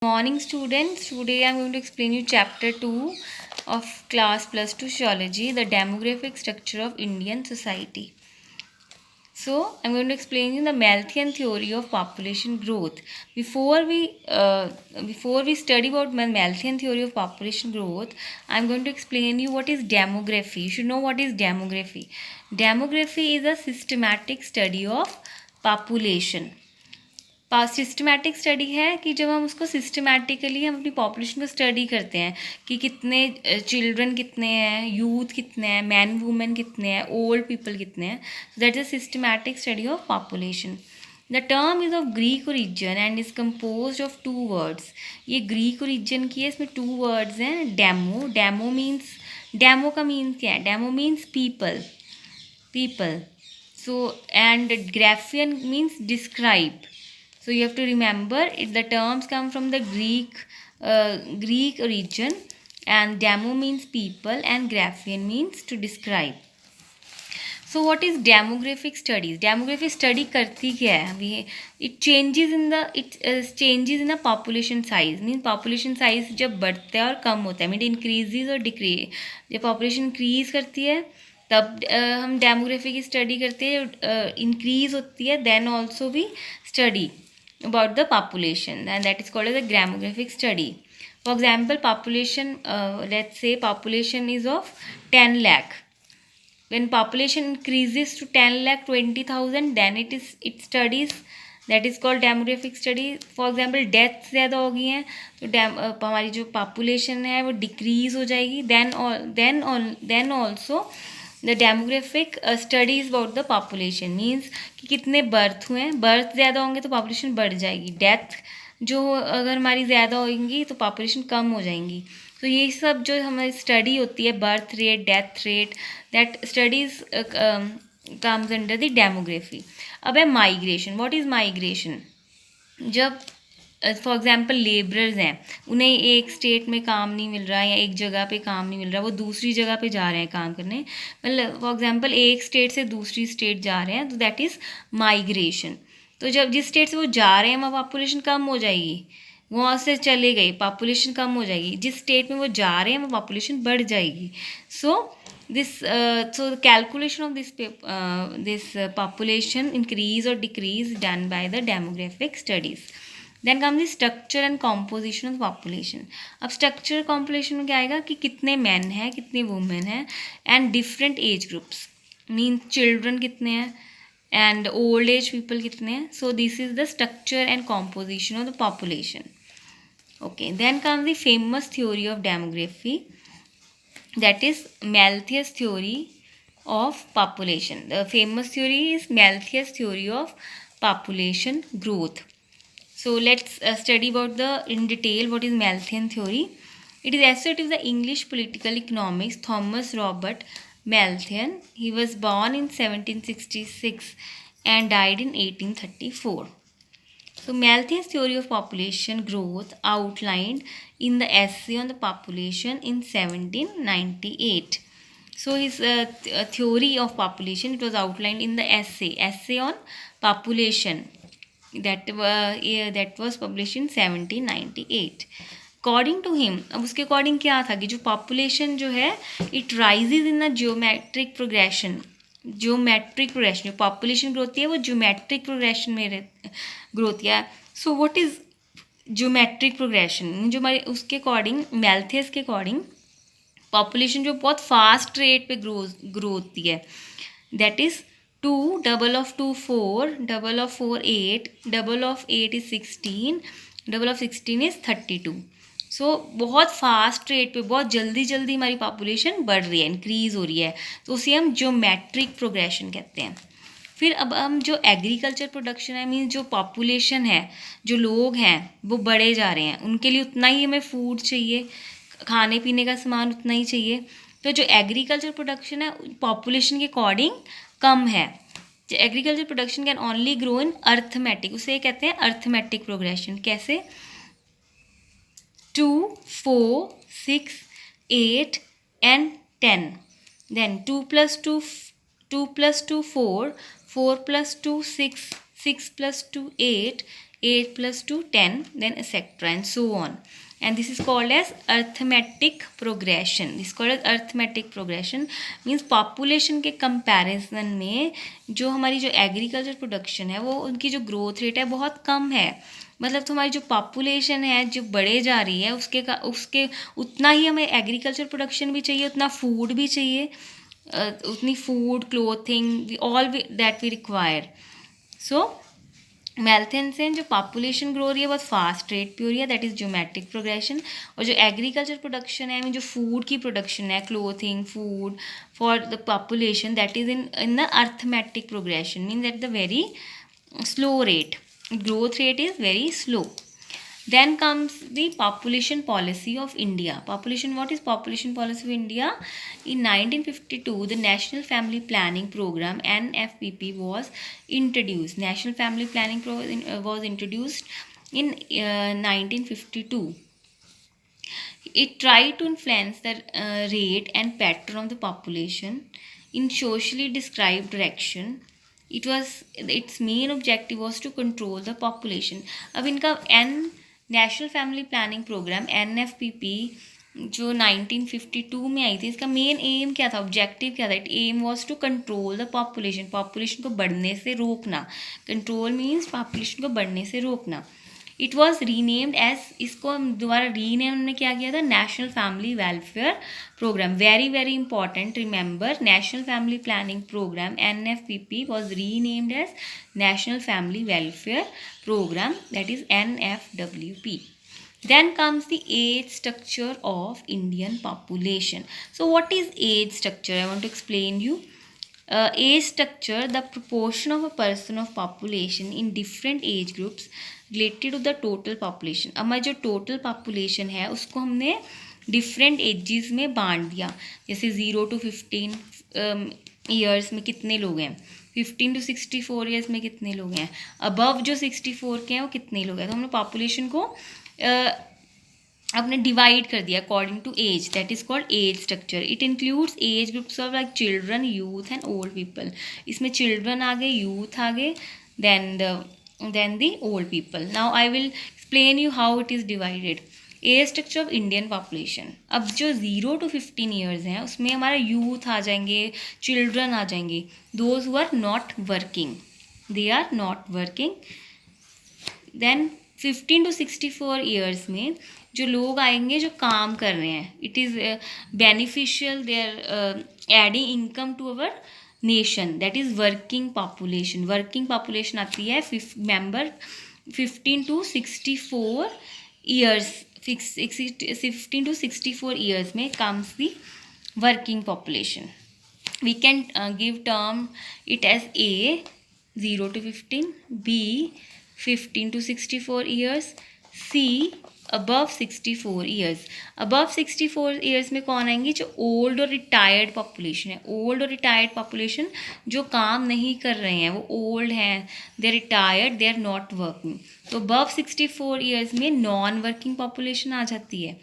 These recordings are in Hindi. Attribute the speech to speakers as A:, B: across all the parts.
A: Morning students, today I am going to explain you chapter 2 of class plus 2 sociology, the demographic structure of Indian society. So I am going to explain you the Malthian theory of population growth. Before we study about Malthian theory of population growth, I am going to explain you what is demography. You should know what is demography. Demography is a systematic study of population. Systematic study है कि जब हम उसको सिस्टमैटिकली हम अपनी पॉपुलेशन को स्टडी करते हैं कि कितने चिल्ड्रन कितने हैं, यूथ कितने हैं, मैन वुमेन कितने हैं, ओल्ड पीपल कितने हैं. So that is a systematic study of population. The term is of Greek origin and is compose of 2 words. ये ग्रीक ओरिजिन की है, इसमें 2 वर्ड्स हैं. डेमो का मीन्स क्या है? Demo means people. So and Graafian means describe. So you have to remember the terms come from the Greek origin, and demo means people and graphian means to describe. So what is demographic studies? Demographic study करती क्या है? It changes in the population size. Means population size जब बढ़ता है और कम होता है, mean increases और decrease. जब population increase करती है तब हम demography की study करते हैं. Increase होती है then also we study about the population, and that is called as a demographic study. For example, population, let's say population is of 10 lakh. When population increases to 10 lakh 20,000, then it studies, that is called demographic study. For example, deaths ज़्यादा हो गई हैं तो हमारी जो population है वो decrease हो जाएगी. Then also the demographic studies about the population means कि कितने बर्थ हुए हैं. बर्थ ज़्यादा होंगे तो पॉपुलेशन बढ़ जाएगी. डेथ जो अगर हमारी ज़्यादा होंगी तो पॉपुलेशन कम हो जाएंगी. तो ये सब जो हमारी स्टडी होती है, birth rate, death rate, that studies comes under the demography. अब है माइग्रेशन. What is migration? जब फॉर एग्जांपल लेबरर्स हैं, उन्हें एक स्टेट में काम नहीं मिल रहा या एक जगह पे काम नहीं मिल रहा, वो दूसरी जगह पे जा रहे हैं काम करने. मतलब फॉर एग्जांपल एक स्टेट से दूसरी स्टेट जा रहे हैं, तो दैट इज़ माइग्रेशन. तो जब जिस स्टेट से वो जा रहे हैं वहाँ पॉपुलेशन कम हो जाएगी. वहाँ से चले गए, पॉपुलेशन कम हो जाएगी. जिस स्टेट में वो जा रहे हैं वो पॉपुलेशन बढ़ जाएगी. सो the calculation of this population increase or decrease done by the demographic studies. Then comes the structure and composition of the population. अब structure composition में क्या आएगा कि कितने men हैं, कितने women हैं, and different age groups. Means children कितने हैं and old age people कितने हैं. So this is the structure and composition of the population. Okay, then comes the famous theory of demography, that is Malthus theory of population. The famous theory is Malthus theory of population growth. So let's study about in detail what is Malthian theory. It is associated with the English political economics Thomas Robert Malthus. He was born in 1766 and died in 1834. So Malthus theory of population growth outlined in the essay on the population in 1798. So his theory of population, it was outlined in the essay on population that was published in 1798. According to him, अब उसके अकॉर्डिंग क्या था कि जो पॉपुलेशन जो है it rises in the geometric progression. जो पॉपुलेशन ग्रोथ है वो ज्योमेट्रिक प्रोग्रेशन में ग्रोथ है. So what is geometric progression? जो हमारे उसके अकॉर्डिंग, मैल्थियस के अकॉर्डिंग, पॉपुलेशन जो बहुत फास्ट रेट पे ग्रो होती है, that is 2, double of 2 4, double of 4 8, double of 8 is 16, double of 16 is 32. सो बहुत फास्ट रेट पे, बहुत जल्दी हमारी पॉपुलेशन बढ़ रही है, इंक्रीज़ हो रही है. तो उसे हम ज्योमेट्रिक प्रोग्रेशन कहते हैं. फिर अब हम जो एग्रीकल्चर प्रोडक्शन है, मीन्स जो पॉपुलेशन है, जो लोग हैं वो बढ़े जा रहे हैं, उनके लिए उतना ही हमें फूड चाहिए, खाने पीने का सामान उतना ही चाहिए. तो जो एग्रीकल्चर प्रोडक्शन है पॉपुलेशन के अकॉर्डिंग कम है. Agriculture production can only grow in arithmetic, उसे कहते हैं अर्थमेटिक प्रोग्रेशन. कैसे? 2, 4, 6, 8 and 10. Then 2 plus 2 4, 4 plus 2 6, 6 plus 2 8, 8 plus 2 10, then etc. and so on. And this is called as arithmetic progression. This is called as arithmetic progression. Means population के comparison में जो हमारी जो agriculture production है वो उनकी जो growth rate है बहुत कम है. मतलब तो हमारी जो पॉपुलेशन है जो बढ़े जा रही है उसके उतना ही हमें एग्रीकल्चर प्रोडक्शन भी चाहिए, उतना फूड भी चाहिए, उतनी food clothing all that we require. So Malthus से जो पॉपुलेशन ग्रो हो रही है बहुत फास्ट रेट पे हो रही है, दैट इज़ ज्योमेट्रिक प्रोग्रेशन. और जो एग्रीकल्चर प्रोडक्शन है, आई मीन जो फूड की प्रोडक्शन है, clothing food for the population, that is in the arithmetic progression. Mean that the very slow rate, growth rate is very slow. Then comes the population policy of India. What is population policy of India? In 1952 the National Family Planning Program NFPP was introduced. National Family Planning was introduced in 1952. It tried to influence the rate and pattern of the population in socially described direction. Its main objective was to control the population. अब इनका national family planning programme NFPP जो 1952 में आई थी, इसका मेन एम क्या था, ऑब्जेक्टिव क्या था? It aim was to control the population को बढ़ने से रोकना. कंट्रोल मीन्स पॉपुलेशन को बढ़ने से रोकना. इट वॉज रीनेम्ड एज, इसको दोबारा रीनेम हमने क्या किया था, national family welfare programme. Very very important, remember national family planning programme NFPP was renamed as national family welfare programme, that is NFWP. Then comes the age structure of Indian population. So what is age structure? I want to explain you. Age structure, the proportion of a person of population in different age groups related to the total population. अब हमारी जो total population है उसको हमने different ages में बांट दिया. जैसे 0 to 15 years में कितने लोग हैं, 15 to 64 years में कितने लोग हैं, above जो 64 के हैं वो कितने लोग हैं. तो हमने population को अपने डिवाइड कर दिया according to age, that is called age structure. It includes age groups of like children, youth and old people. इसमें चिल्ड्रन आ गए, यूथ आ गए, then the old people. Now I will explain you how it is divided. Age structure of Indian population. अब जो 0 to 15 ईयर्स हैं उसमें हमारा यूथ आ जाएंगे, चिल्ड्रन आ जाएंगे, those who are not working, they are not working. Then 15 to 64 years में जो लोग आएंगे जो काम कर रहे हैं, it is beneficial, they are adding income to our nation, that is working population. Working population आती है member 15 to 64 years. 15 to 64 years में comes the working population. We can give term it as A 0 to 15, B 15 to 64 years, C above 64 years. above 64 years में कौन आएंगे, जो ओल्ड और रिटायर्ड पॉपुलेशन है. ओल्ड और रिटायर्ड पॉपुलेशन जो काम नहीं कर रहे हैं, वो ओल्ड हैं, they are retired, they are not working. तो above 64 years में नॉन वर्किंग पॉपुलेशन आ जाती है.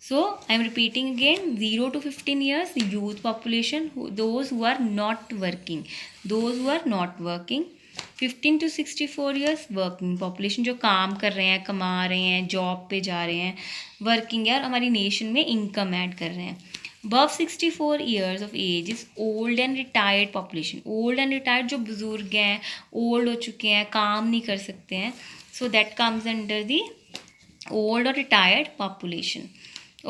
A: So I am repeating again, 0 to 15 years youth population, those who are not working, 15 to 64 years working population जो काम कर रहे हैं, कमा रहे हैं, जॉब पे जा रहे हैं, वर्किंग है और हमारी नेशन में इनकम ऐड कर रहे हैं. above 64 years of age is old and retired population. Old and retired जो बुजुर्ग हैं, ओल्ड हो चुके हैं, काम नहीं कर सकते हैं, so that comes under the old और retired population.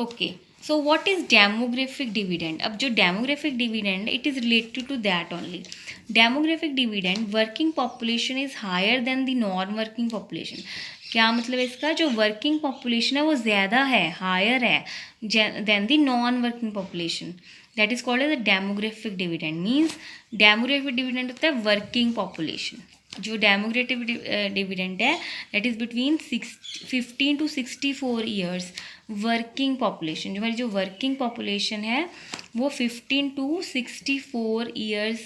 A: Okay, so what is demographic dividend. अब जो demographic dividend, it is related to that only. Demographic dividend, working population is higher than the non working population. क्या मतलब है इसका, जो वर्किंग पॉपुलेशन है वो ज़्यादा है, हायर है than the non working population, that is called as a demographic dividend. Means demographic dividend होता है वर्किंग पॉपुलेशन. जो डेमोग्राफिक डिविडेंड है that is between 15 to 64 years working population. जो हमारी जो वर्किंग पॉपुलेशन है वो 15 to 64 ईयर्स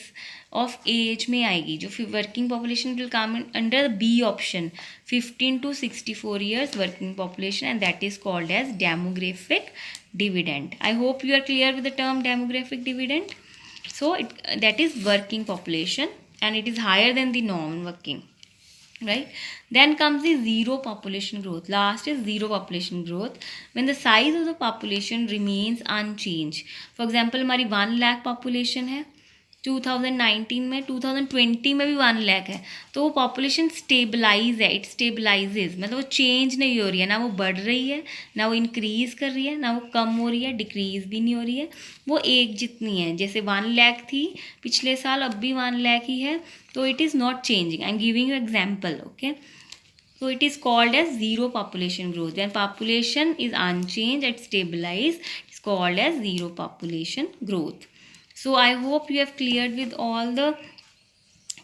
A: ऑफ एज में आएगी. जो working population will come under B option, 15 to 64 years working population, and that is called as demographic dividend. I hope you are clear with the term demographic dividend. So that is working population and it is higher than the non-working. right? Then comes the zero population growth. Last is zero population growth, when the size of the population remains unchanged. For example, हमारी 1 लाख population है 2019 में, 2020 में भी 1 लाख है, तो वो पॉपुलेशन स्टेबलाइज है, इट स्टेबलाइजेज, मतलब वो चेंज नहीं हो रही है, ना वो बढ़ रही है, ना वो इंक्रीज कर रही है, ना वो कम हो रही है, डिक्रीज भी नहीं हो रही है, वो एक जितनी है। जैसे 1 लाख थी पिछले साल, अब भी 1 लाख ही है, तो it is not changing. I am giving you example, okay. So it is called as zero population growth. When population is unchanged and stabilized, it's called as zero population growth. So I hope you have cleared with all the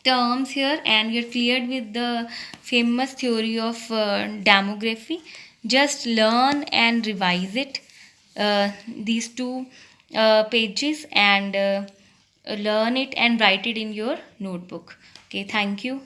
A: terms here, and you're cleared with the famous theory of demography. Just learn and revise it, these two pages, and learn it and write it in your notebook. Okay, thank you.